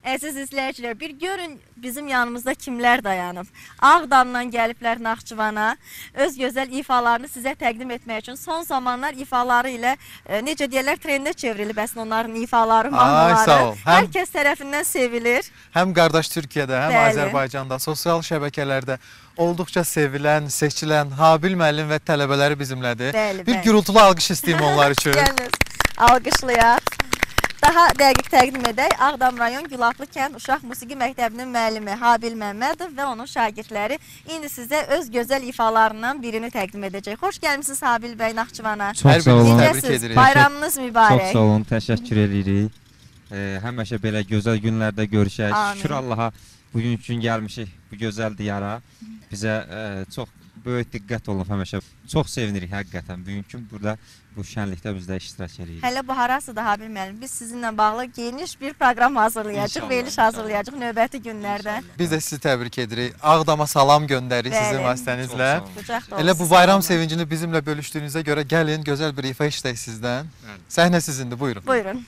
Əziz izləyicilər, bir görün bizim yanımızda kimlər dayanıb. Ağdamdan gəliblər Naxçıvana, öz gözəl ifalarını sizə təqdim etmək üçün. Son zamanlar ifaları ilə necə deyirlər, trendə çevrilib əslində onların ifaları, mahnıları. Hər kəs tərəfindən sevilir. Həm qardaş Türkiyədə, həm Azərbaycanda, sosial şəbəkələrdə olduqca sevilən, seçilən Habil müəllim və tələbələri bizimlədir. Bir gürültülü alqış istəyim onlar üçün. Gəliniz, alqışlayaq. Daha dəqiq təqdim edək, Ağdam rayon Gülatlı kənd Uşaq Musiqi Məktəbinin müəllimi Habil Məmmədov və onun şagirdləri indi sizə öz gözəl ifalarından birini təqdim edəcək. Xoş gəlmişsiniz Habil bəy Naxçıvana. Çox sağ olun. Təbrik edirik. Bayramınız mübarək. Çox sağ olun, təşəkkür edirik. Həmişə belə gözəl günlərdə görüşək. Şükür Allaha bugün üçün gəlmişik bu gözəl diyara. Bizə çox böyük diqqət olunub həmişə. Çox sevinirik həqiqətən. Bugünkü burada bu şənlikdə biz də iştirak edirik. Hələ bu harasıdır Habil müəllim? Biz sizinlə bağlı geniş bir proqram hazırlayacağıq, veriliş hazırlayacaq növbəti günlərdə. Biz də sizi təbrik edirik. Ağdama salam göndəririk sizin vasitənizlə. Elə bu bayram sevincini bizimlə bölüşdüyünüzə görə gəlin, gözəl bir ifa işlək sizdən. Səhnə sizindir, buyurun. Buyurun.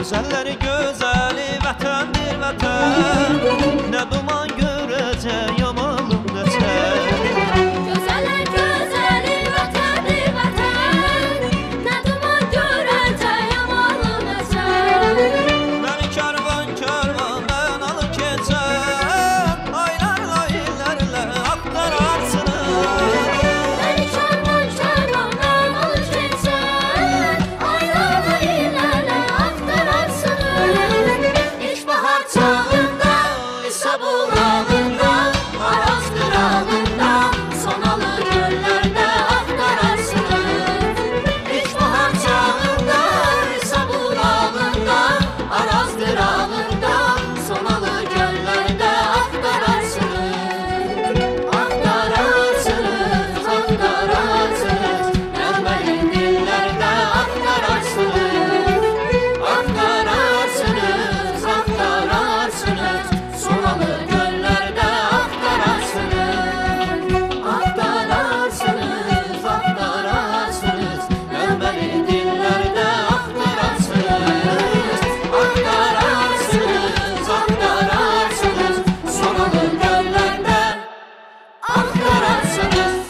Gözəlləri gözəli vətəndir vətən, nə duman görəcək yamalım nəçər. Gözəllər gözəli vətəndir vətən, nə duman görəcək yamalım nəçər. Məni kərvan kərvandan alıb keçər, aylarla illərlə axtararsınız. Məni kərvan kərvandan alıb keçər, aylarla illərlə İlkbahar çağında, İsa bulağında, Araz qırağında, sonalı göllərdə axtararsınız. İlkbahar çağında, İsa bulağında, Araz qırağında, sonalı göllərdə axtararsınız. Axtararsınız, axtararsınız, gəlməli dillərdə axtararsınız. Axtararsınız, axtararsınız, sonalı göllərdə axtararsınız. Axtararsınız, axtararsınız, gəlməli dillərdə axtararsınız. Axtararsınız, axtararsınız, sonalı göllərdə axtararsınız.